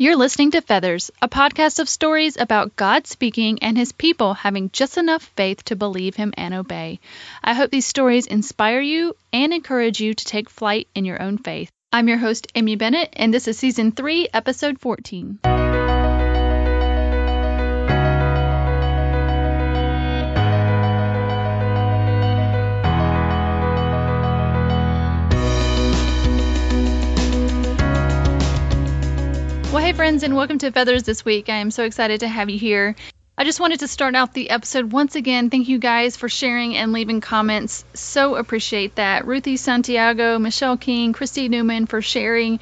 You're listening to Feathers, a podcast of stories about God speaking and his people having just enough faith to believe him and obey. I hope these stories inspire you and encourage you to take flight in your own faith. I'm your host, Amy Bennett, and this is Season 3, Episode 14. Well, hey friends, and welcome to Feathers this week. I am so excited to have you here. I just wanted to start out the episode once again. Thank you guys for sharing and leaving comments. So appreciate that. Ruthie Santiago, Michelle King, Christy Newman for sharing.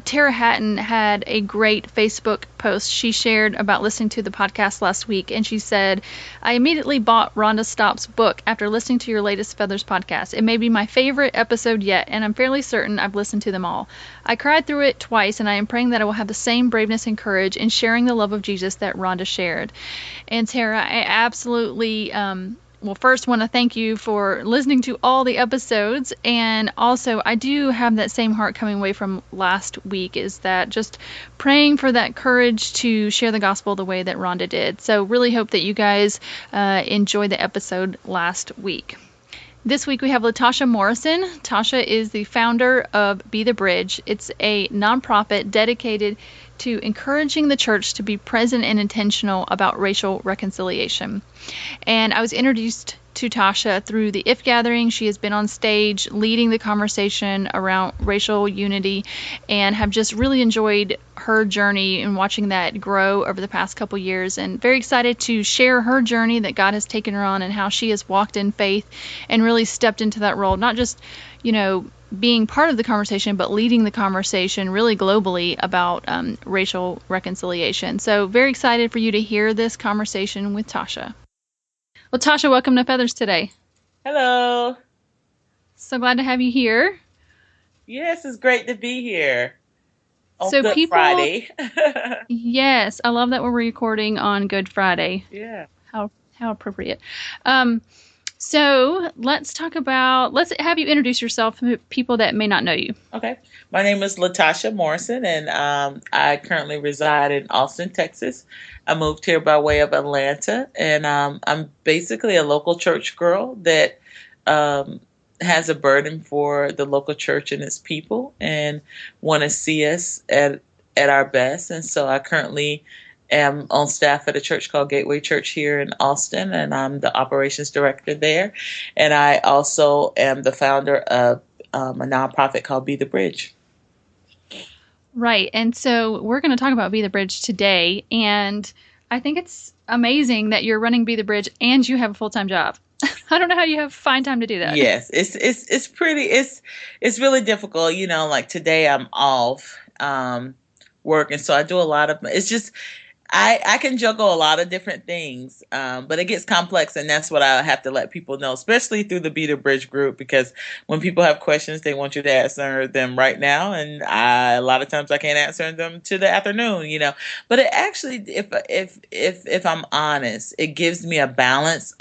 Tara Hatton had a great Facebook post she shared about listening to the podcast last week, and she said, I immediately bought Rhonda Stopp's book after listening to your latest Feathers podcast. It may be my favorite episode yet, and I'm fairly certain I've listened to them all. I cried through it twice, and I am praying that I will have the same braveness and courage in sharing the love of Jesus that Rhonda shared. And Tara, I absolutely first want to thank you for listening to all the episodes, and also I do have that same heart coming away from last week, is that just praying for that courage to share the gospel the way that Rhonda did. So really hope that you guys enjoyed the episode last week. This week we have Latasha Morrison. Tasha is the founder of Be the Bridge. It's a nonprofit dedicated to encouraging the church to be present and intentional about racial reconciliation. And I was introduced to Tasha through the IF Gathering. She has been on stage leading the conversation around racial unity, and have just really enjoyed her journey and watching that grow over the past couple years, and very excited to share her journey that God has taken her on and how she has walked in faith and really stepped into that role, not just, being part of the conversation, but leading the conversation really globally about racial reconciliation. So very excited for you to hear this conversation with Tasha. Well, Tasha, welcome to Feathers today. Hello. So glad to have you here. Yes, it's great to be here on Good Friday. Yes, I love that we're recording on Good Friday. Yeah. How appropriate. So let's have you introduce yourself to people that may not know you. Okay. My name is Latasha Morrison, and I currently reside in Austin, Texas. I moved here by way of Atlanta, and I'm basically a local church girl that has a burden for the local church and its people, and want to see us at our best. And so I currently am on staff at a church called Gateway Church here in Austin, and I'm the operations director there. And I also am the founder of a nonprofit called Be the Bridge. Right. And so we're going to talk about Be the Bridge today. And I think it's amazing that you're running Be the Bridge and you have a full-time job. I don't know how you find time to do that. Yes, it's really difficult. Like today I'm off working, so I do a lot of, it's just, I can juggle a lot of different things, but it gets complex, and that's what I have to let people know, especially through the Be the Bridge group, because when people have questions, they want you to answer them right now, and a lot of times I can't answer them to the afternoon, But it actually, if I'm honest, it gives me a balance.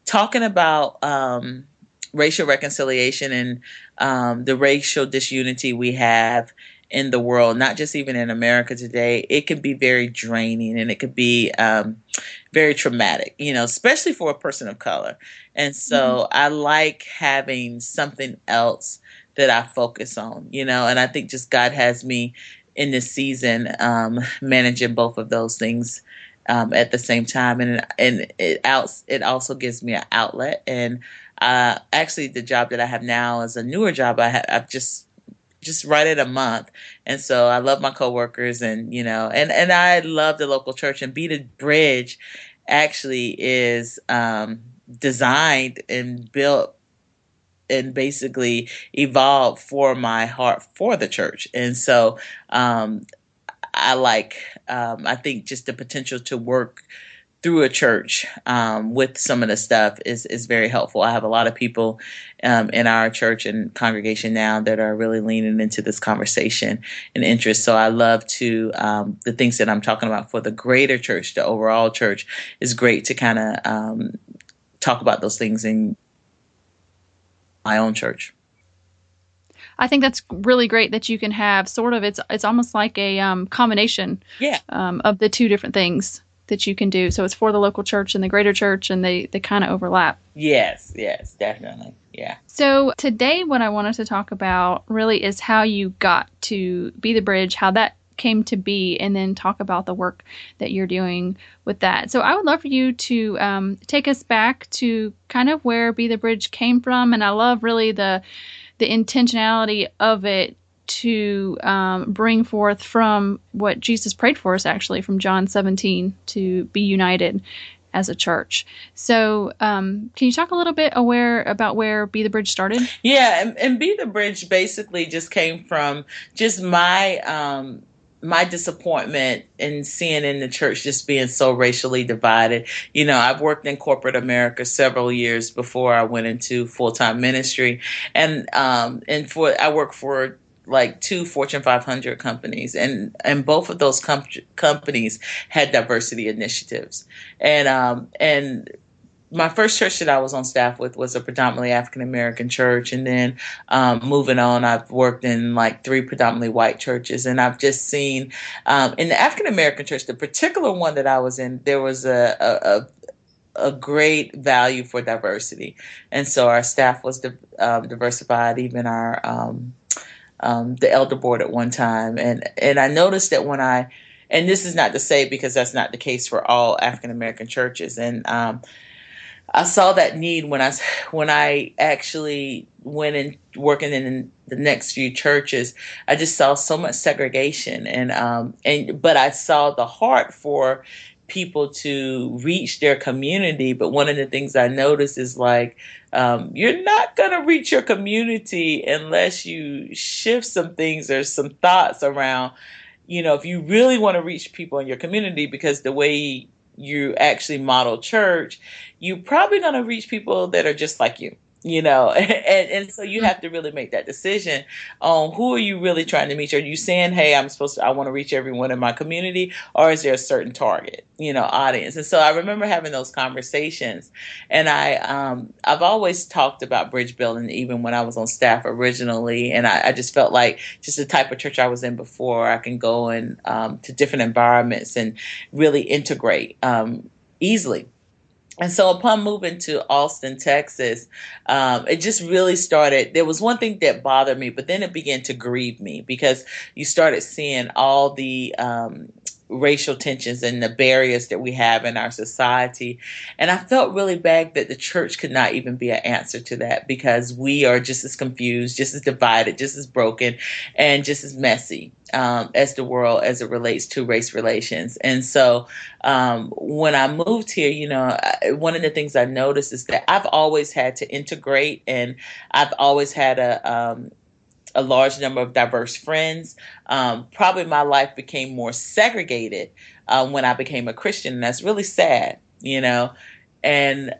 Talking about racial reconciliation and the racial disunity we have in the world, not just even in America today, it can be very draining, and it could be very traumatic, especially for a person of color. And so I like having something else that I focus on, and I think just God has me in this season managing both of those things at the same time. And it also gives me an outlet. And actually the job that I have now is a newer job. I've just right at a month. And so I love my coworkers, and, and I love the local church, and Be the Bridge actually is designed and built and basically evolved for my heart for the church. And so I think just the potential to work through a church with some of the stuff is very helpful. I have a lot of people in our church and congregation now that are really leaning into this conversation and interest. So I love to, the things that I'm talking about for the greater church, the overall church, is great to kind of talk about those things in my own church. I think that's really great that you can have sort of, it's almost like a combination of the two different things that you can do. So it's for the local church and the greater church, and they kind of overlap. Yes, definitely. Yeah. So today what I wanted to talk about really is how you got to Be the Bridge, how that came to be, and then talk about the work that you're doing with that. So I would love for you to take us back to kind of where Be the Bridge came from. And I love really the intentionality of it to bring forth from what Jesus prayed for us, actually, from John 17, to be united as a church. So can you talk a little bit about where Be the Bridge started? Yeah, and Be the Bridge basically just came from just my my disappointment in seeing in the church just being so racially divided. You know, I've worked in corporate America several years before I went into full-time ministry, and I work for like 2 Fortune 500 companies, and both of those companies had diversity initiatives, and my first church that I was on staff with was a predominantly African American church. And then moving on, I've worked in like 3 predominantly white churches. And I've just seen in the African American church, the particular one that I was in, there was a great value for diversity. And so our staff was diversified, even our the elder board at one time. And I noticed that and this is not to say because that's not the case for all African American churches. And I saw that need when I actually went in working in the next few churches. I just saw so much segregation, but I saw the heart for people to reach their community. But one of the things I noticed is like, you're not going to reach your community unless you shift some things or some thoughts around, you know, if you really want to reach people in your community, because the way you actually model church, you're probably going to reach people that are just like you, you know, and so you have to really make that decision on who are you really trying to reach. Are you saying, hey, I want to reach everyone in my community, or is there a certain target, you know, audience? And so I remember having those conversations, and I've always talked about bridge building, even when I was on staff originally. And I just felt like just the type of church I was in before, I can go in to different environments and really integrate easily. And so upon moving to Austin, Texas, it just really started. There was one thing that bothered me, but then it began to grieve me because you started seeing all the racial tensions and the barriers that we have in our society. And I felt really bad that the church could not even be an answer to that, because we are just as confused, just as divided, just as broken, and just as messy as the world as it relates to race relations. And so when I moved here, you know, one of the things I noticed is that I've always had to integrate, and I've always had a large number of diverse friends. Probably my life became more segregated when I became a Christian, and that's really sad, you know. And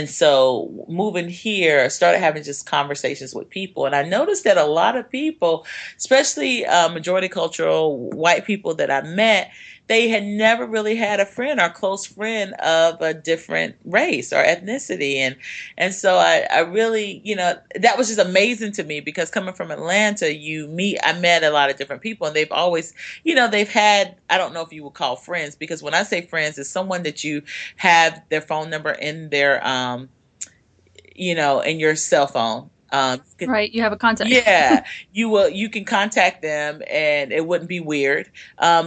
so moving here, I started having just conversations with people, and I noticed that a lot of people, especially majority cultural white people that I met, they had never really had a friend or close friend of a different race or ethnicity. And so I really, you know, that was just amazing to me, because coming from Atlanta, I met a lot of different people, and they've always, you know, they've had, I don't know if you would call friends, because when I say friends, it's someone that you have their phone number in their, you know, in your cell phone. Right, you have a contact. Yeah, you can contact them, and it wouldn't be weird.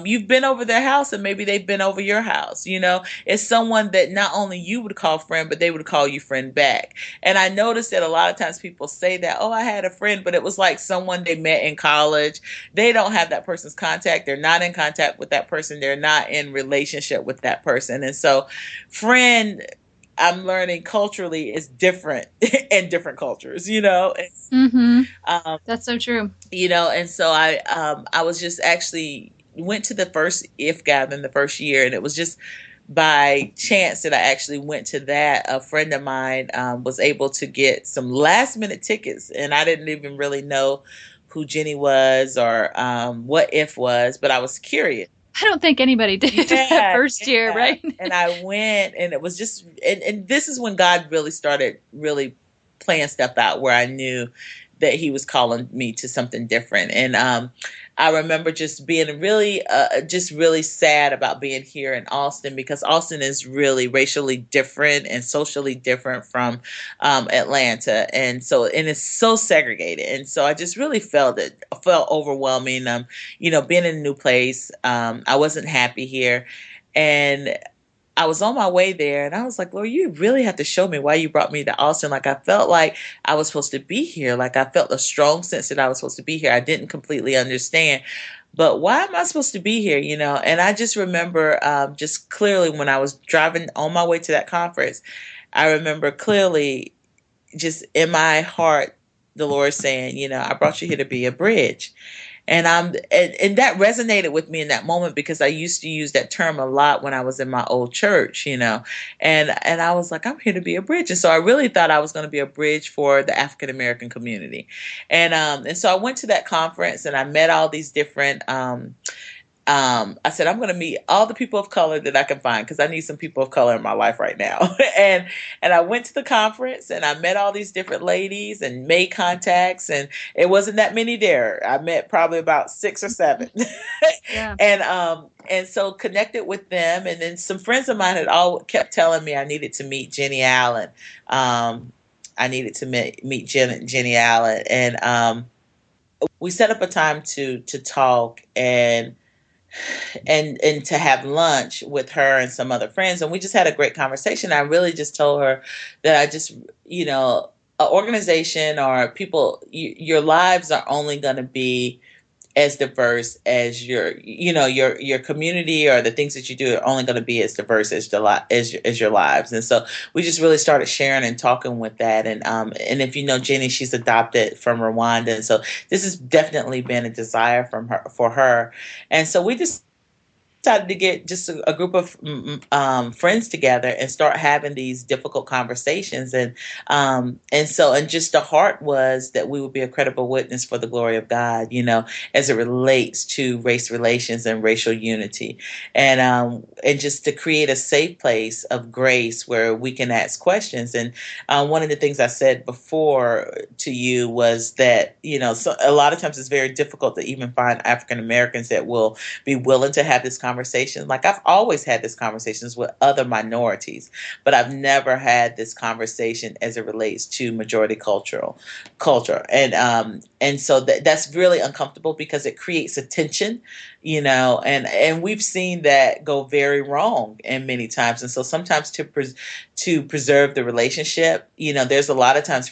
You've been over their house, and maybe they've been over your house. You know, it's someone that not only you would call friend, but they would call you friend back. And I noticed that a lot of times people say that, oh, I had a friend, but it was like someone they met in college. They don't have that person's contact. They're not in contact with that person. They're not in relationship with that person. And so friend, I'm learning culturally is different in different cultures, you know. That's so true. You know, and so I was just actually went to the first IF gathering the first year, and it was just by chance that I actually went to that. A friend of mine was able to get some last minute tickets, and I didn't even really know who Jenny was or what IF was, but I was curious. I don't think anybody did that first year, right? And I went, and it was just, and this is when God really started really playing stuff out, where I knew that he was calling me to something different. And I remember just being just really sad about being here in Austin, because Austin is really racially different and socially different from Atlanta, and it's so segregated. And so I just really felt overwhelming. Being in a new place, I wasn't happy here, and I was on my way there, and I was like, Lord, you really have to show me why you brought me to Austin. Like, I felt like I was supposed to be here. Like, I felt a strong sense that I was supposed to be here. I didn't completely understand, but why am I supposed to be here? And I just remember just clearly when I was driving on my way to that conference, I remember clearly just in my heart, the Lord saying, I brought you here to be a bridge. And that resonated with me in that moment, because I used to use that term a lot when I was in my old church, and I was like, I'm here to be a bridge. And so I really thought I was going to be a bridge for the African American community. And so I went to that conference, and I met all these different I said, I'm going to meet all the people of color that I can find, because I need some people of color in my life right now. and I went to the conference, and I met all these different ladies and made contacts, and it wasn't that many there. I met probably about 6 or 7. Yeah. And so connected with them, and then some friends of mine had all kept telling me I needed to meet Jenny Allen. I needed to meet Jenny Allen, and we set up a time to talk and to have lunch with her and some other friends, and we just had a great conversation. I really just told her that I just, an organization or people, your lives are only going to be as diverse as your community, or the things that you do are only going to be as diverse as your lives. And so we just really started sharing and talking with that. And if you know Jenny, she's adopted from Rwanda, and so this has definitely been a desire for her. And so we just decided to get just a group of friends together and start having these difficult conversations. And just the heart was that we would be a credible witness for the glory of God, as it relates to race relations and racial unity, and just to create a safe place of grace where we can ask questions. And one of the things I said before to you was that, so a lot of times it's very difficult to even find African Americans that will be willing to have this conversation. Like, I've always had these conversations with other minorities, but I've never had this conversation as it relates to majority culture. And so that's really uncomfortable, because it creates a tension, and we've seen that go very wrong and many times. And so sometimes to preserve the relationship, there's a lot of times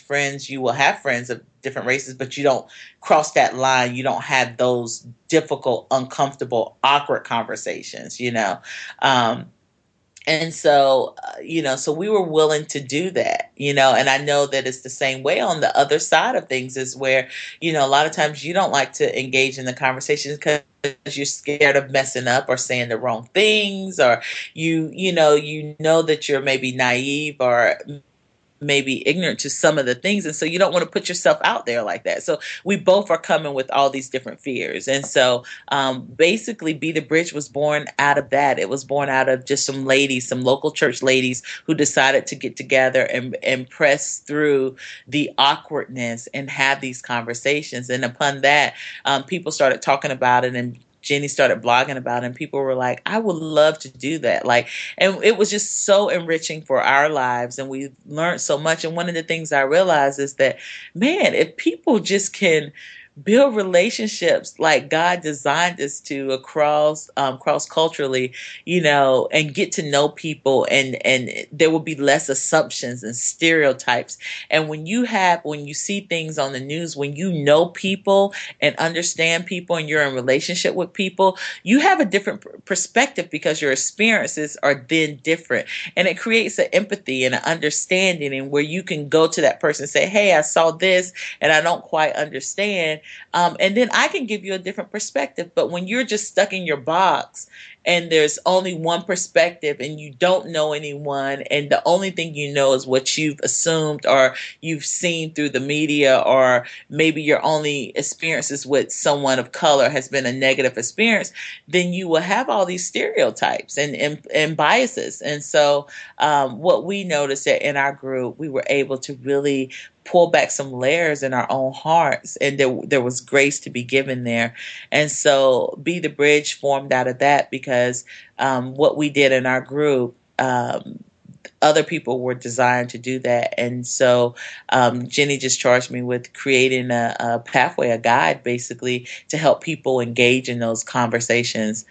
you will have friends of different races, but you don't cross that line. You don't have those difficult, uncomfortable, awkward conversations, and so, so we were willing to do that, and I know that it's the same way on the other side of things, is where, a lot of times you don't like to engage in the conversations because you're scared of messing up or saying the wrong things, or you know that you're maybe naive or maybe ignorant to some of the things, and so you don't want to put yourself out there like that. So we both are coming with all these different fears. And so basically Be the Bridge was born out of that. It was born out of just some local church ladies who decided to get together and press through the awkwardness and have these conversations. And upon that, people started talking about it, and Jenny started blogging about it, and people were like, I would love to do that. And it was just so enriching for our lives, and we learned so much. And one of the things I realized is that, man, if people just can build relationships like God designed us to cross culturally, and get to know people, and there will be less assumptions and stereotypes. And when you see things on the news, when you know people and understand people, and you're in relationship with people, you have a different perspective, because your experiences are then different, and it creates an empathy and an understanding, and where you can go to that person and say, hey, I saw this and I don't quite understand. And then I can give you a different perspective. But when you're just stuck in your box, and there's only one perspective, and you don't know anyone, and the only thing you know is what you've assumed or you've seen through the media, or maybe your only experiences with someone of color has been a negative experience, then you will have all these stereotypes and biases. And so what we noticed that in our group, we were able to really pull back some layers in our own hearts, and there was grace to be given there. And so Be the Bridge formed out of that, because what we did in our group, other people were designed to do that. And so Jenny just charged me with creating a pathway, a guide, basically, to help people engage in those conversations.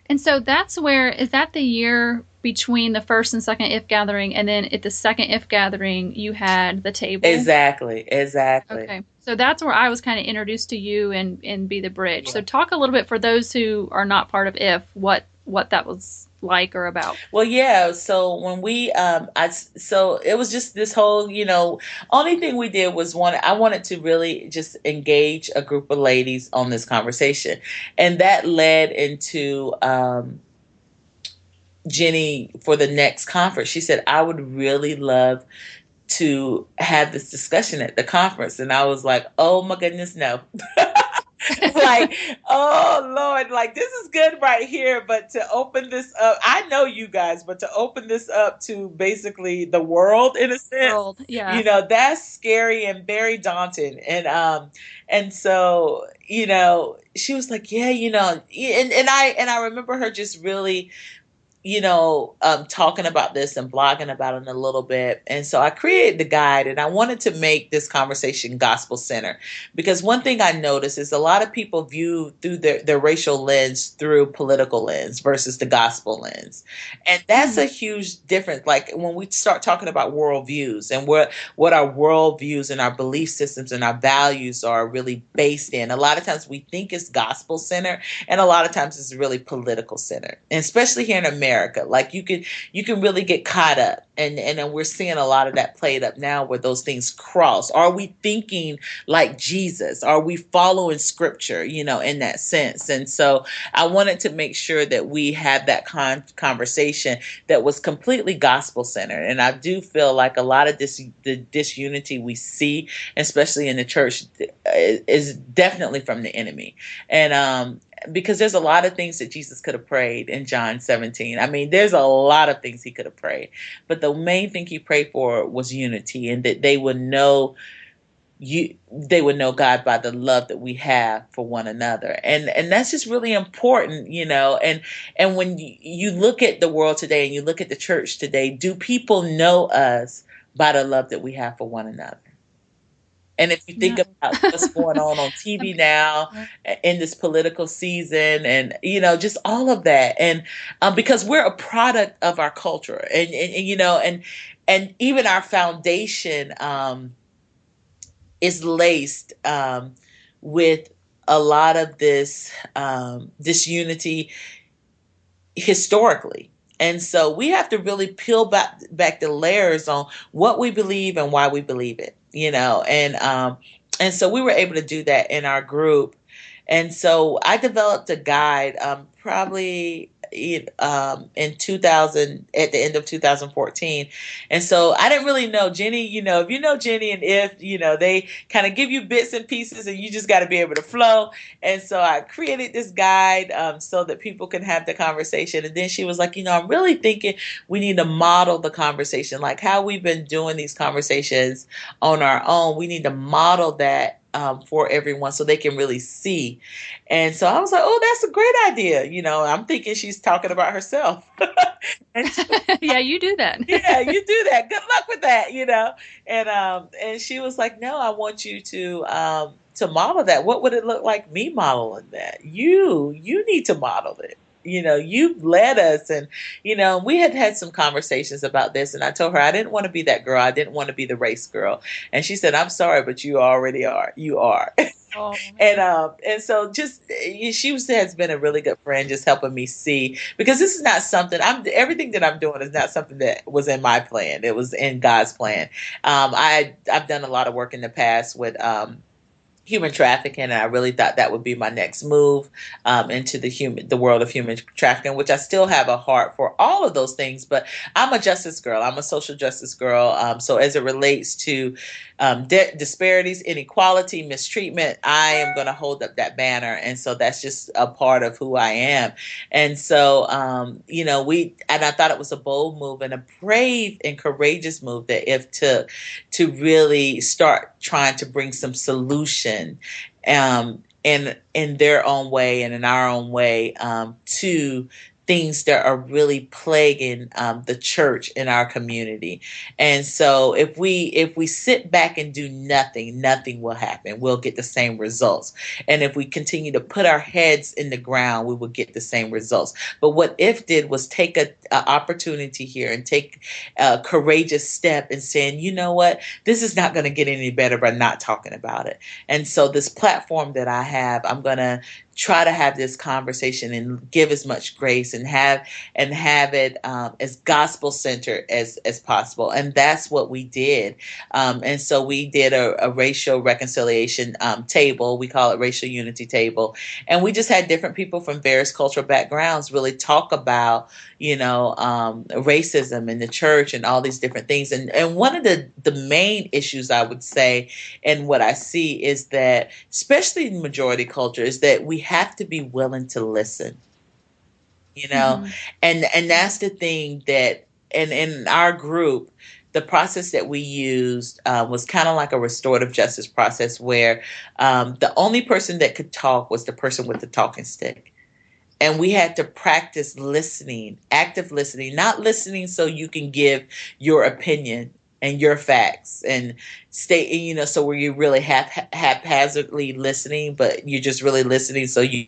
And so that's where, is that the year between the first and second If gathering, and then at the second If gathering, you had the table? Exactly. Okay. So that's where I was kind of introduced to you and Be the Bridge. Yeah. So talk a little bit, for those who are not part of If, what that was like or about. Well, yeah. So when so it was just this whole, only thing we did was I wanted to really just engage a group of ladies on this conversation. And that led into, Jenny, for the next conference, she said, I would really love to have this discussion at the conference. And I was like, oh my goodness, no. Like, oh Lord, like, this is good right here, but to open this up, I know you guys, but to open this up to basically the world, in a sense, yeah, that's scary and very daunting. And so, she was like, yeah, and I remember her just really, talking about this and blogging about it a little bit. And so I created the guide, and I wanted to make this conversation gospel centered, because one thing I noticed is a lot of people view through their racial lens through political lens versus the gospel lens. And that's a huge difference. Like, when we start talking about worldviews and what our worldviews and our belief systems and our values are really based in, a lot of times we think it's gospel centered, and a lot of times it's really political centered. And especially here in America, like, you can really get caught up, and then we're seeing a lot of that played up now, where those things cross. Are we thinking like Jesus? Are we following scripture, in that sense? And so I wanted to make sure that we had that conversation that was completely gospel centered. And I do feel like a lot of the disunity we see, especially in the church, is definitely from the enemy. And because there's a lot of things that Jesus could have prayed in John 17. I mean, there's a lot of things he could have prayed, but the main thing he prayed for was unity, and that they would know God by the love that we have for one another. And that's just really important, and when you look at the world today and you look at the church today, do people know us by the love that we have for one another? And if you think about what's going on TV now in this political season, and, just all of that. And because we're a product of our culture, and even our foundation is laced with a lot of this disunity historically. And so we have to really peel back the layers on what we believe and why we believe it, and so we were able to do that in our group. And so I developed a guide, probably in 2000, at the end of 2014. And so I didn't really know Jenny, if you know Jenny and If, they kind of give you bits and pieces, and you just got to be able to flow. And so I created this guide so that people can have the conversation. And then she was like, I'm really thinking we need to model the conversation, like how we've been doing these conversations on our own. We need to model that for everyone so they can really see. And so I was like, oh, that's a great idea. I'm thinking she's talking about herself. Yeah, you do that. Yeah, you do that. Good luck with that, And she was like, no, I want you to model that. What would it look like me modeling that? You need to model it. You've led us. And, we had some conversations about this, and I told her I didn't want to be that girl. I didn't want to be the race girl. And she said, I'm sorry, but you already are. You are. Oh. And so she has been a really good friend, just helping me see, because this is not something everything that I'm doing is not something that was in my plan. It was in God's plan. I've done a lot of work in the past with human trafficking, and I really thought that would be my next move into the world of human trafficking, which I still have a heart for all of those things. But I'm a justice girl. I'm a social justice girl. So as it relates to disparities, inequality, mistreatment, I am going to hold up that banner, and so that's just a part of who I am. And so, I thought it was a bold move and a brave and courageous move that If took to really start trying to bring some solution in their own way and in our own way to things that are really plaguing the church in our community. And so if we sit back and do nothing, nothing will happen. We'll get the same results. And if we continue to put our heads in the ground, we will get the same results. But what If did was take a opportunity here and take a courageous step in saying, you know what, this is not going to get any better by not talking about it. And so this platform that I have, I'm going to try to have this conversation and give as much grace and have it as gospel centered as possible. And that's what we did. And so we did a racial reconciliation table. We call it racial unity table. And we just had different people from various cultural backgrounds really talk about, racism in the church and all these different things. And one of the main issues I would say, and what I see is that, especially in majority culture, is that we have to be willing to listen, Mm-hmm. and that's the thing that, and in our group, the process that we used was kind of like a restorative justice process where the only person that could talk was the person with the talking stick. And we had to practice listening, active listening, not listening so you can give your opinion and your facts and stay, so where you really haphazardly listening, but you're just really listening so you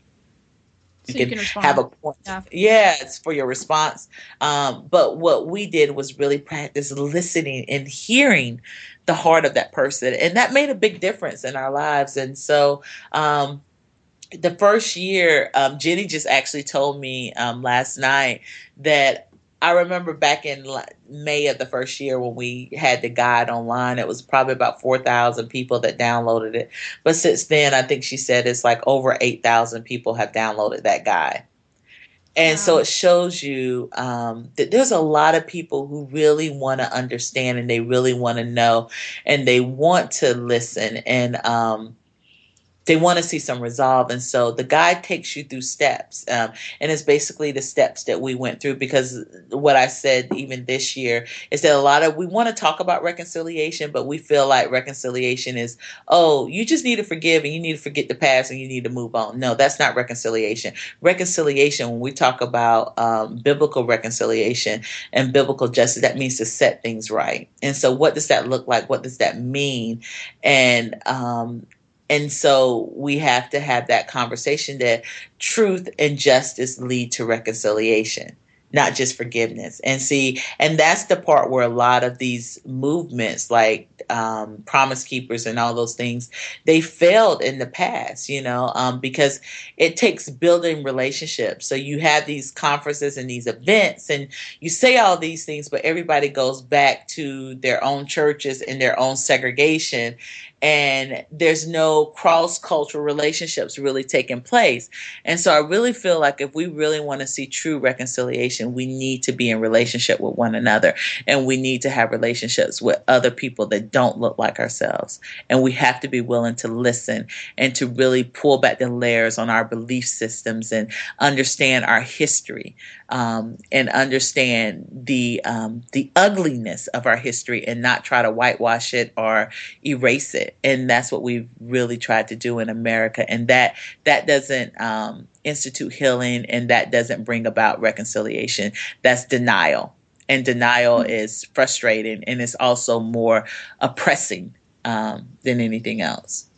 So you can can have respond. a point. Yeah. Yeah, it's for your response. But what we did was really practice listening and hearing the heart of that person. And that made a big difference in our lives. And so, the first year, Jenny just actually told me last night that I remember back in May of the first year when we had the guide online, it was probably about 4,000 people that downloaded it. But since then, I think she said it's like over 8,000 people have downloaded that guide. And so Wow. it shows you that there's a lot of people who really want to understand and they really want to know and they want to listen. And they want to see some resolve. And so the guide takes you through steps. And it's basically the steps that we went through, because what I said even this year is that we want to talk about reconciliation, but we feel like reconciliation is, oh, you just need to forgive and you need to forget the past and you need to move on. No, that's not reconciliation. Reconciliation, when we talk about biblical reconciliation and biblical justice, that means to set things right. And so what does that look like? What does that mean? And so we have to have that conversation that truth and justice lead to reconciliation, not just forgiveness. And that's the part where a lot of these movements like Promise Keepers and all those things, they failed in the past, because it takes building relationships. So you have these conferences and these events and you say all these things, but everybody goes back to their own churches and their own segregation. And there's no cross-cultural relationships really taking place. And so I really feel like if we really want to see true reconciliation, we need to be in relationship with one another. And we need to have relationships with other people that don't look like ourselves. And we have to be willing to listen and to really pull back the layers on our belief systems and understand our history, and understand the ugliness of our history and not try to whitewash it or erase it. And that's what we've really tried to do in America. And that doesn't institute healing, and that doesn't bring about reconciliation. That's denial. And denial is frustrating, and it's also more oppressing than anything else.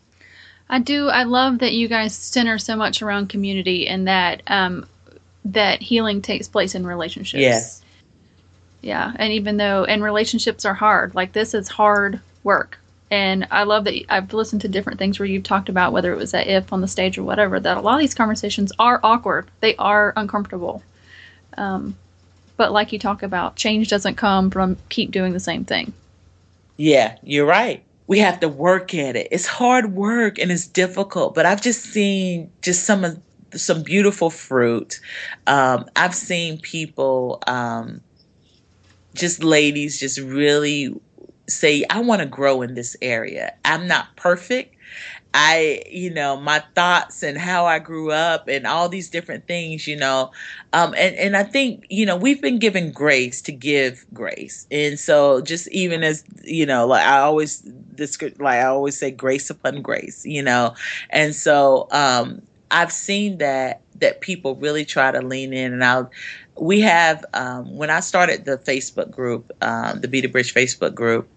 I love that you guys center so much around community and that that healing takes place in relationships. Yes. Yeah. And relationships are hard. Like, this is hard work. And I love that I've listened to different things where you've talked about, whether it was at If on the stage or whatever, that a lot of these conversations are awkward. They are uncomfortable. But like you talk about, change doesn't come from keep doing the same thing. Yeah, you're right. we have to work at it. It's hard work and it's difficult, but I've just seen just some beautiful fruit. I've seen people, just ladies, just really say, I want to grow in this area. I'm not perfect. My thoughts and how I grew up and all these different things, and I think, we've been given grace to give grace. And so just even as, like I always say, grace upon grace, and so, I've seen that people really try to lean in, and we have, when I started the Facebook group, the Be the Bridge Facebook group,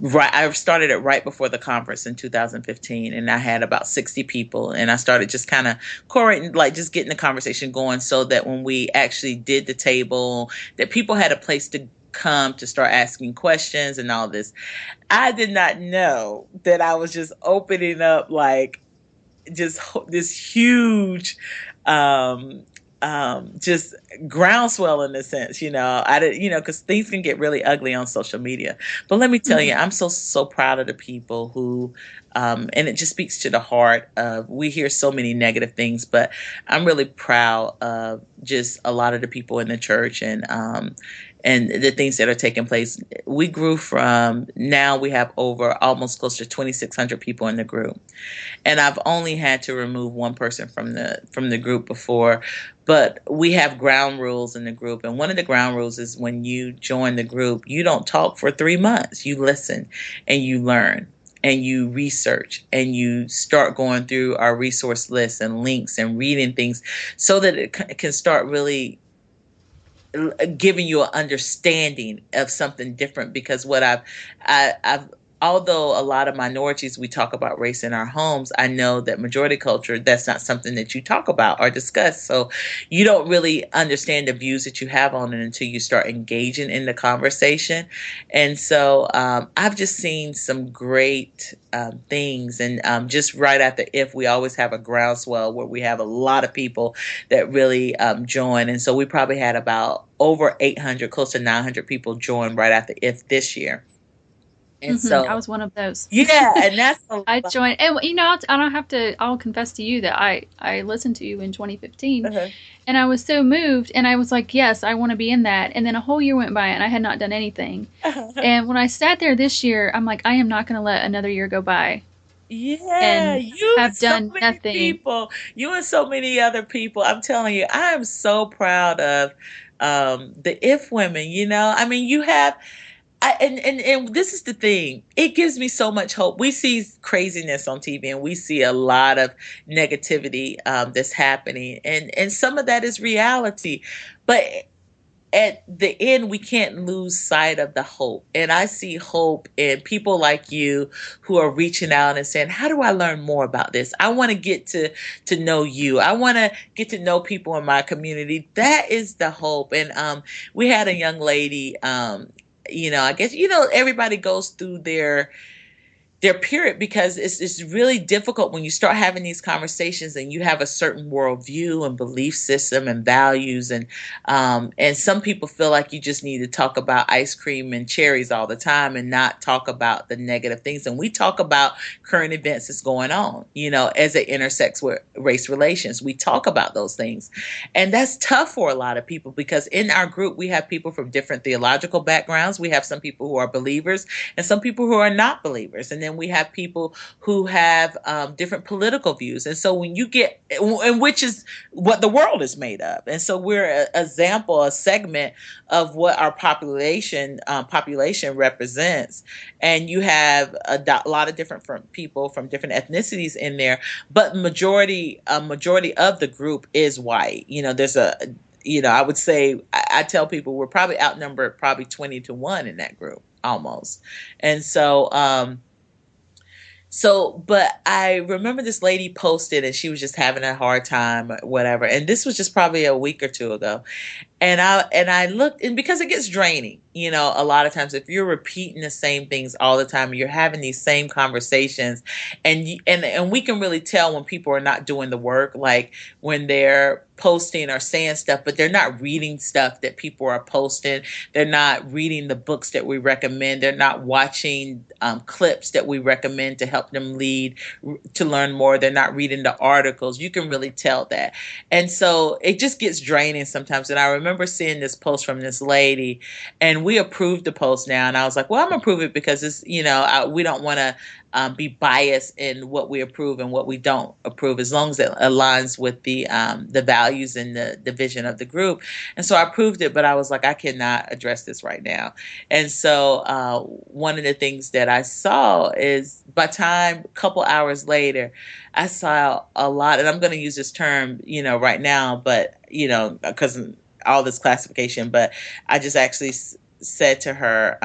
right, I started it right before the conference in 2015, and I had about 60 people, and I started just kind of coordinating, like just getting the conversation going, so that when we actually did the table, that people had a place to come to start asking questions and all this. I did not know that I was just opening up like just this huge, um, just groundswell in a sense, I did, because things can get really ugly on social media. But let me tell you, I'm so proud of the people who, and it just speaks to the heart of, we hear so many negative things, but I'm really proud of just a lot of the people in the church, and the things that are taking place. We grew from, now we have over almost close to 2,600 people in the group. And I've only had to remove one person from the group before, but we have ground rules in the group. And one of the ground rules is, when you join the group, you don't talk for 3 months. You listen and you learn and you research and you start going through our resource lists and links and reading things, so that it can start really giving you an understanding of something different. Because I've although a lot of minorities, we talk about race in our homes, I know that majority culture, that's not something that you talk about or discuss. So you don't really understand the views that you have on it until you start engaging in the conversation. And so, I've just seen some great, things. And, just right after, if we always have a groundswell where we have a lot of people that really, join. And so we probably had about over 800, close to 900 people join right after if this year. And I so, was one of those. yeah, and that's a I lot. joined, and I don't have to. I'll confess to you that I listened to you in 2015, Uh-huh. and I was so moved, and I was like, yes, I want to be in that. And then a whole year went by, and I had not done anything. And when I sat there this year, I'm like, I am not going to let another year go by Yeah, and you and have so done many nothing. people, you and so many other people. I'm telling you, I am so proud of, the if women. I mean, you have. And this is the thing. It gives me so much hope. We see craziness on TV, and we see a lot of negativity, that's happening, and some of that is reality. But at the end, we can't lose sight of the hope. And I see hope in people like you, who are reaching out and saying, how do I learn more about this? I want to get to know you. I want to get to know people in my community. That is the hope. And, we had a young lady, I guess, everybody goes through their period, because it's really difficult when you start having these conversations and you have a certain worldview and belief system and values, and some people feel like you just need to talk about ice cream and cherries all the time and not talk about the negative things. And we talk about current events that's going on, as it intersects with race relations. We talk about those things, and that's tough for a lot of people, because in our group we have people from different theological backgrounds. We have some people who are believers and some people who are not believers, and then we have people who have, different political views. And so when you get, and which is what the world is made of, and so we're a example, a segment of what our population represents. And you have a lot of different people from different ethnicities in there, but a majority of the group is white. There's I would say, I tell people we're probably outnumbered, probably 20 to 1 in that group almost. And but I remember this lady posted, and she was just having a hard time, or whatever. And this was just probably a week or two ago. And I looked, and because it gets draining, a lot of times if you're repeating the same things all the time, you're having these same conversations, and we can really tell when people are not doing the work, like when they're posting or saying stuff, but they're not reading stuff that people are posting. They're not reading the books that we recommend. They're not watching clips that we recommend to help them lead to learn more. They're not reading the articles. You can really tell that. And so it just gets draining sometimes. And I remember seeing this post from this lady, and we approved the post now. And I was like, well, I'm going to approve it because it's, we don't want to be biased in what we approve and what we don't approve, as long as it aligns with the values and the vision of the group. And so I approved it, but I was like, I cannot address this right now. And so one of the things that I saw is, by time a couple hours later, I saw a lot, and I'm going to use this term, right now, but because all this classification, but I just actually said to her,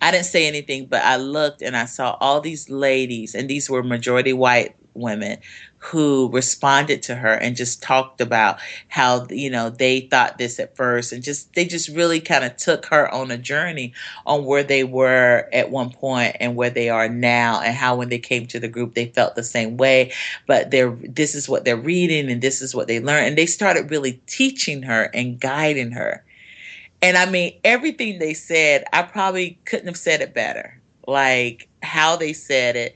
I didn't say anything, but I looked and I saw all these ladies, and these were majority white women, who responded to her and just talked about how, they thought this at first, and they just really kind of took her on a journey on where they were at one point and where they are now, and how when they came to the group, they felt the same way, but this is what they're reading and this is what they learned. And they started really teaching her and guiding her. And I mean, everything they said, I probably couldn't have said it better. Like how they said it,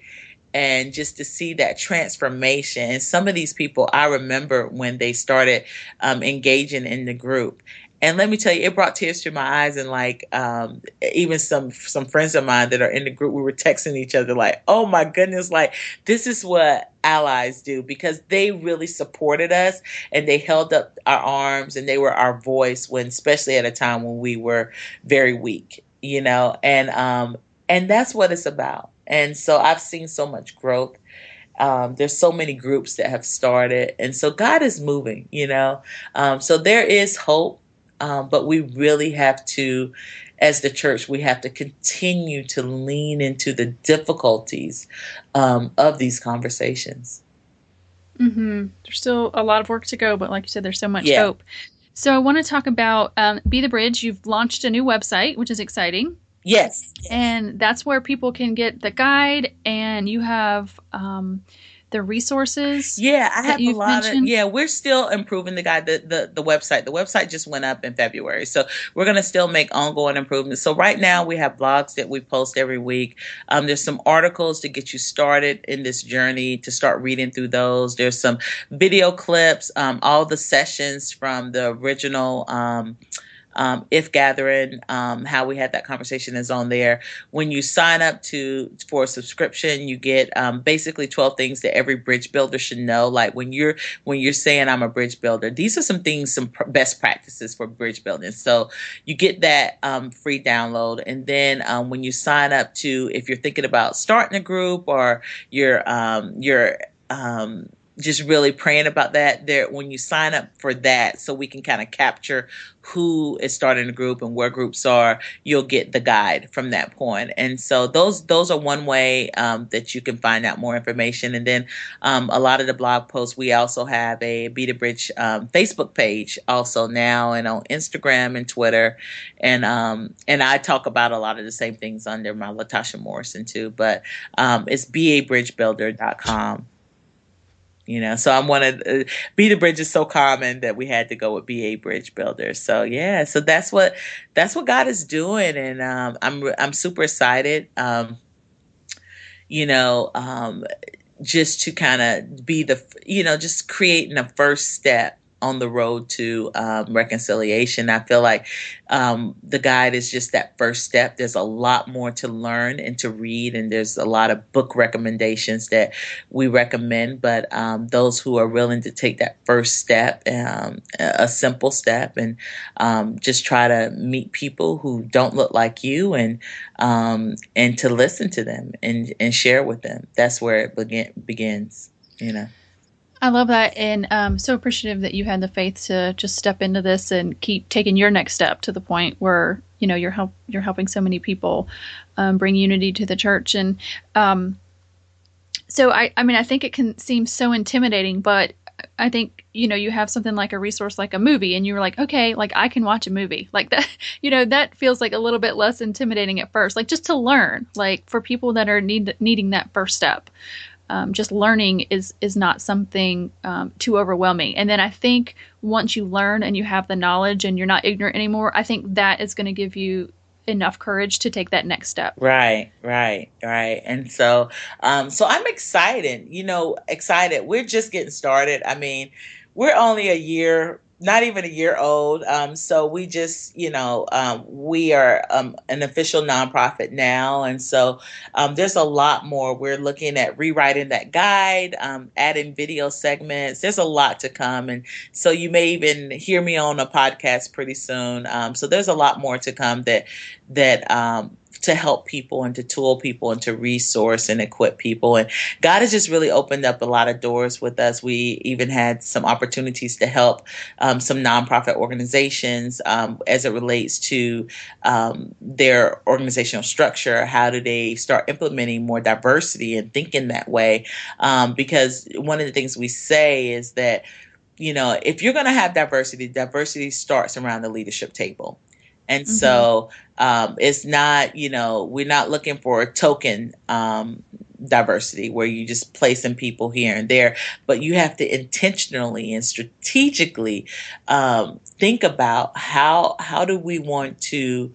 and just to see that transformation. And some of these people, I remember when they started engaging in the group. And let me tell you, it brought tears to my eyes. And like even some friends of mine that are in the group, we were texting each other like, oh my goodness, like this is what allies do, because they really supported us and they held up our arms and they were our voice, when, especially at a time when we were very weak, and that's what it's about. And so I've seen so much growth. There's so many groups that have started, and so God is moving, so there is hope. But we really have to, as the church, we have to continue to lean into the difficulties of these conversations. Mm-hmm. There's still a lot of work to go, but like you said, there's so much hope. So I want to talk about Be the Bridge. You've launched a new website, which is exciting. Yes. And that's where people can get the guide, and you have the resources. Yeah, I have a lot of, we're still improving the guide, the website. The website just went up in February. So we're going to still make ongoing improvements. So right now we have blogs that we post every week. There's some articles to get you started in this journey, to start reading through those. There's some video clips, all the sessions from the original If Gathering, how we had that conversation is on there. When you sign up for a subscription, you get basically 12 things that every bridge builder should know. Like when you're saying I'm a bridge builder, these are some things, some best practices for bridge building. So you get that free download. And then when you sign up if you're thinking about starting a group, or you're just really praying about that, there, when you sign up for that, so we can kind of capture who is starting a group and where groups are, you'll get the guide from that point. And so those are one way that you can find out more information. And then a lot of the blog posts, we also have a Be the Bridge Facebook page also now, and on Instagram and Twitter. And I talk about a lot of the same things under my Latasha Morrison too, but it's beabridgebuilder.com. So I'm Be the Bridge is so common that we had to go with Be a Bridge Builder. So yeah, so that's what God is doing, and I'm super excited. Just to kind of be just creating a first step on the road to reconciliation. I feel like the guide is just that first step. There's a lot more to learn and to read, and there's a lot of book recommendations that we recommend. But those who are willing to take that first step, a simple step, and just try to meet people who don't look like you, and to listen to them and share with them. That's where it begins. I love that, and I'm so appreciative that you had the faith to just step into this and keep taking your next step to the point where you're helping so many people bring unity to the church. And so I think it can seem so intimidating, but I think, you have something like a resource like a movie and you're like, okay, like I can watch a movie like that. That feels like a little bit less intimidating at first, like just to learn, like for people that are needing that first step. Just learning is not something too overwhelming. And then I think once you learn and you have the knowledge and you're not ignorant anymore, I think that is going to give you enough courage to take that next step. Right, right, right. And so I'm excited, excited. We're just getting started. I mean, we're only a year, not even a year old. So we just, we are an official nonprofit now. And so there's a lot more. We're looking at rewriting that guide, adding video segments. There's a lot to come. And so you may even hear me on a podcast pretty soon. So there's a lot more to come that to help people and to tool people and to resource and equip people. And God has just really opened up a lot of doors with us. We even had some opportunities to help some nonprofit organizations as it relates to their organizational structure. How do they start implementing more diversity and thinking that way? Because one of the things we say is that, if you're going to have diversity starts around the leadership table. And so it's not, we're not looking for a token diversity where you just placing people here and there, but you have to intentionally and strategically think about how do we want to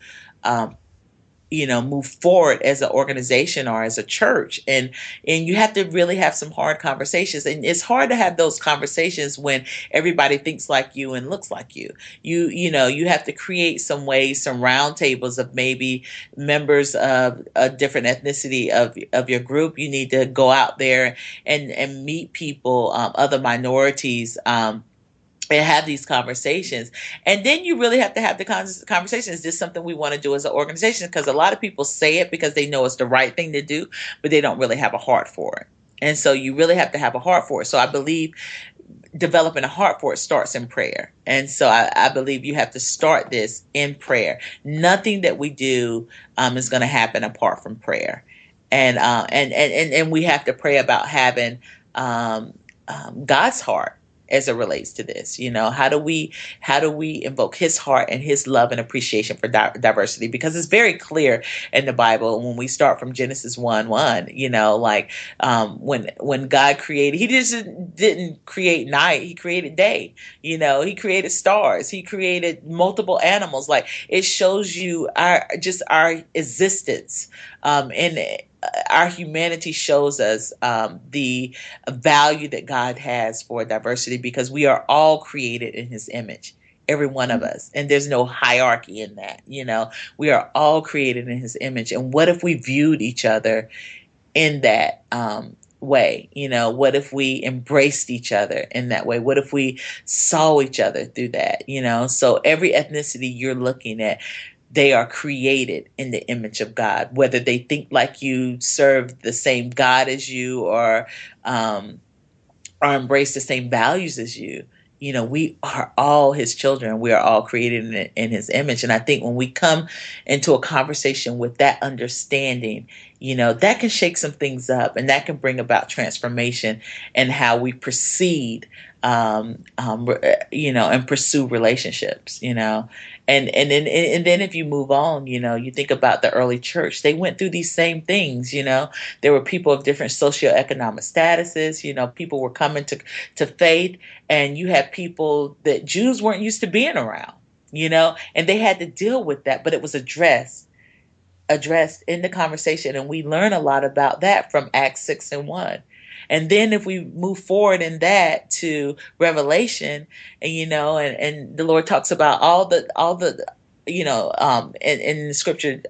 move forward as an organization or as a church. And you have to really have some hard conversations. And it's hard to have those conversations when everybody thinks like you and looks like you. You have to create some ways, some round tables of maybe members of a different ethnicity of your group. You need to go out there and meet people, other minorities, and have these conversations. And then you really have to have the conversation. Is this something we want to do as an organization? Because a lot of people say it because they know it's the right thing to do, but they don't really have a heart for it. And so you really have to have a heart for it. So I believe developing a heart for it starts in prayer. And so I believe you have to start this in prayer. Nothing that we do is going to happen apart from prayer. And we have to pray about having God's heart as it relates to this. How do we invoke his heart and his love and appreciation for diversity? Because it's very clear in the Bible when we start from Genesis 1:1, when God created, he just didn't create night, he created day. He created stars, he created multiple animals. Like, it shows you our existence. And our humanity shows us the value that God has for diversity, because we are all created in his image, every one of us. And there's no hierarchy in that. We are all created in his image. And what if we viewed each other in that way? What if we embraced each other in that way? What if we saw each other through that? So every ethnicity you're looking at, they are created in the image of God, whether they think like you, serve the same God as you, or embrace the same values as you. We are all his children. We are all created in his image. And I think when we come into a conversation with that understanding, that can shake some things up, and that can bring about transformation in how we proceed, and pursue relationships, and then if you move on, you think about the early church, they went through these same things. There were people of different socioeconomic statuses. People were coming to faith, and you had people that Jews weren't used to being around, and they had to deal with that, but it was addressed in the conversation. And we learn a lot about that from Acts 6:1. And then if we move forward in that to Revelation, and the Lord talks about all the in the scripture,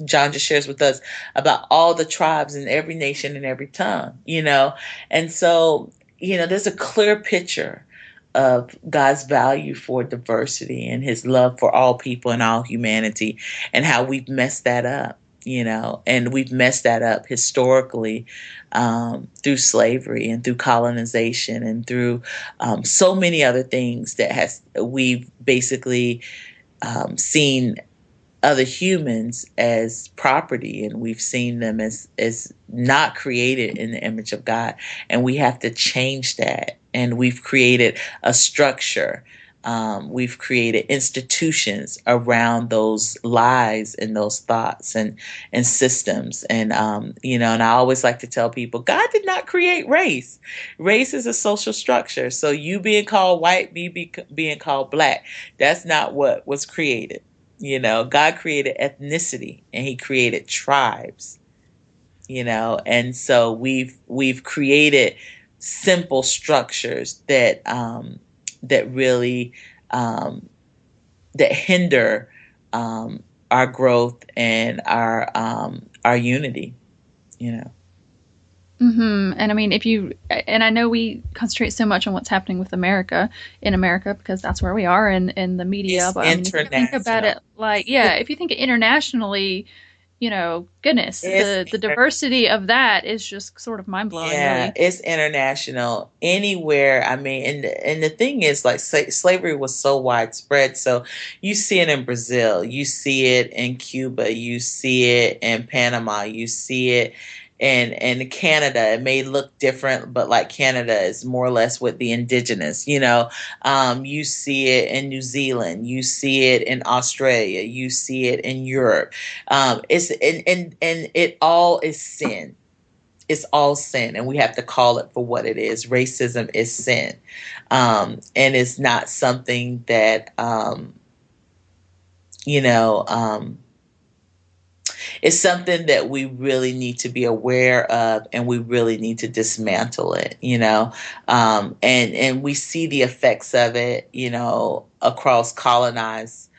John just shares with us about all the tribes and every nation and every tongue, and so, there's a clear picture of God's value for diversity and his love for all people and all humanity, and how we've messed that up, and we've messed that up historically, through slavery and through colonization and through so many other things that we've basically seen other humans as property, and we've seen them as not created in the image of God. And we have to change that. and we've created a structure. We've created institutions around those lies and those thoughts and systems. And, and I always like to tell people, God did not create race. Race is a social structure. So you being called white, being called black, that's not what was created. God created ethnicity and he created tribes, and so we've created simple structures that really that hinder our growth and our unity, you know. And I mean, and I know we concentrate so much on what's happening with in America, because that's where we are in the media. It's But I mean, if you think about it, international. like, yeah, if you think internationally, goodness, It's the diversity of that is just sort of mind blowing, Yeah, really. it's international anywhere. I mean, and the thing is, like, slavery was so widespread. So you see it in Brazil, you see it in Cuba, you see it in Panama, you see it in Canada. It may look different, but like Canada is more or less with the indigenous. You see it in New Zealand, you see it in Australia, you see it in Europe. It's and it all is sin. It's all sin, and we have to call it for what it is. Racism is sin, and it's not something that you know it's something that we really need to be aware of, and we really need to dismantle it. And we see the effects of it, across colonized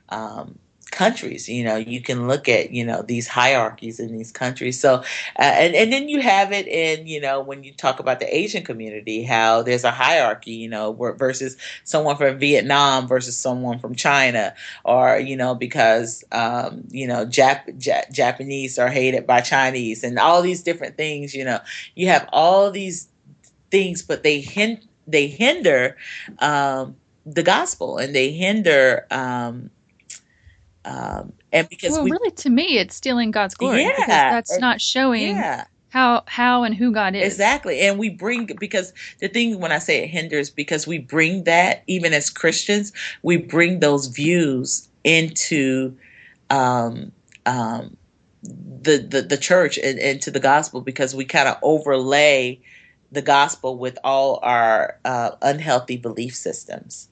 um, countries. You can look at these hierarchies in these countries. So and then you have it in when you talk about the Asian community, how there's a hierarchy, versus someone from Vietnam versus someone from China, or because Japanese are hated by Chinese, and all these different things. You have all these things, but they hinder the gospel, and they hinder and because Well, we really, to me, it's stealing God's glory, because yeah that's not showing yeah how and who God is. exactly. And we bring, because the thing, when I say it hinders, because we bring that, even as Christians, we bring those views into um um the church, and into the gospel, because we kind of overlay the gospel with all our unhealthy belief systems.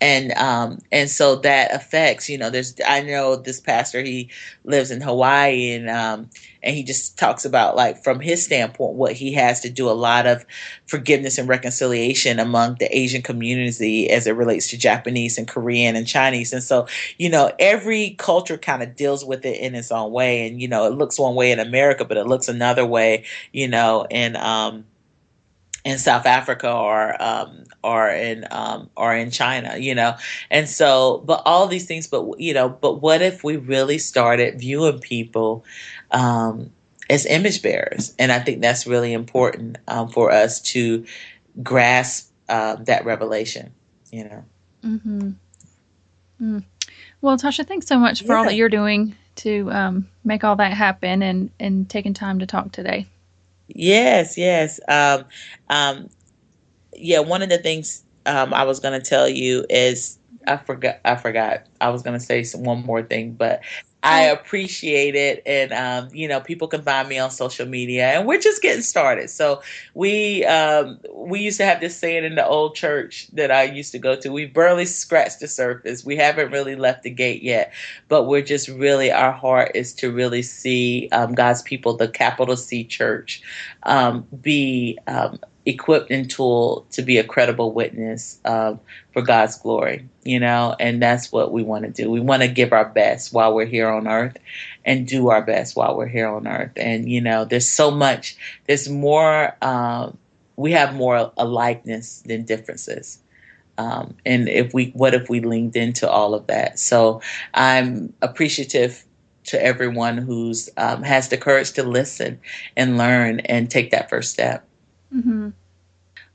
And so that affects, there's, I know this pastor, he lives in Hawaii, and he just talks about, like, from his standpoint, what he has to do, a lot of forgiveness and reconciliation among the Asian community as it relates to Japanese and Korean and Chinese. And so every culture kind of deals with it in its own way, and it looks one way in America, but it looks another way in South Africa, or in China, and so, but all these things, but what if we really started viewing people as image bearers? And I think that's really important for us to grasp that revelation. Hmm. Mm. Well, Tasha, thanks so much for all that Yeah. you're doing to make all that happen, and taking time to talk today. Yes. Yes. Um, yeah, one of the things I was going to tell you is, I forgot. I was going to say one more thing, but I Oh, appreciate it. And people can find me on social media, and we're just getting started. So we used to have this saying in the old church that I used to go to: we barely scratched the surface. We haven't really left the gate yet, but we're just really, our heart is to really see God's people, the capital C church, be equipped and tooled to be a credible witness for God's glory, and that's what we want to do. We want to give our best while we're here on earth, and do our best while we're here on earth. And, there's so much, there's more, we have more alikeness than differences. And what if we leaned into all of that? So I'm appreciative to everyone who's has the courage to listen and learn and take that first step. hmm.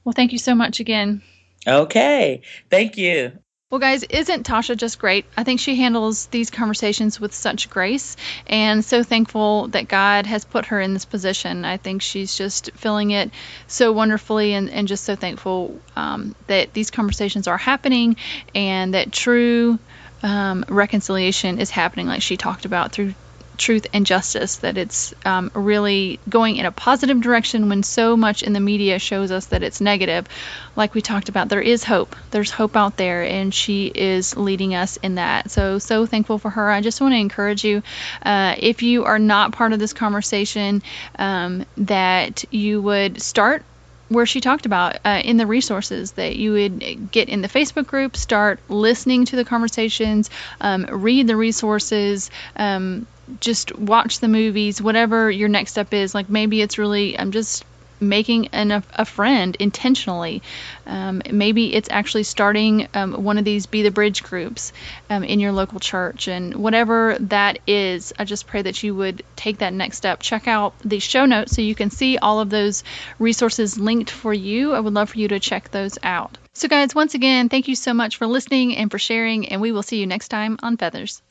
Well, thank you so much again. Okay. Thank you. Well, guys, isn't Tasha just great? I think she handles these conversations with such grace, and so thankful that God has put her in this position. I think she's just filling it so wonderfully, and just so thankful that these conversations are happening, and that true reconciliation is happening, like she talked about, through truth and justice, that it's really going in a positive direction when so much in the media shows us that it's negative. Like we talked about, there is hope. There's hope out there, and she is leading us in that. So thankful for her. I just want to encourage you, if you are not part of this conversation, that you would start where she talked about, in the resources, that you would get in the Facebook group, start listening to the conversations, read the resources, just watch the movies, whatever your next step is. Like maybe it's really just making a friend intentionally. Maybe it's actually starting one of these Be the Bridge groups in your local church, and whatever that is, I just pray that you would take that next step. Check out the show notes so you can see all of those resources linked for you. I would love for you to check those out. So guys, once again, thank you so much for listening and for sharing, and we will see you next time on Feathers.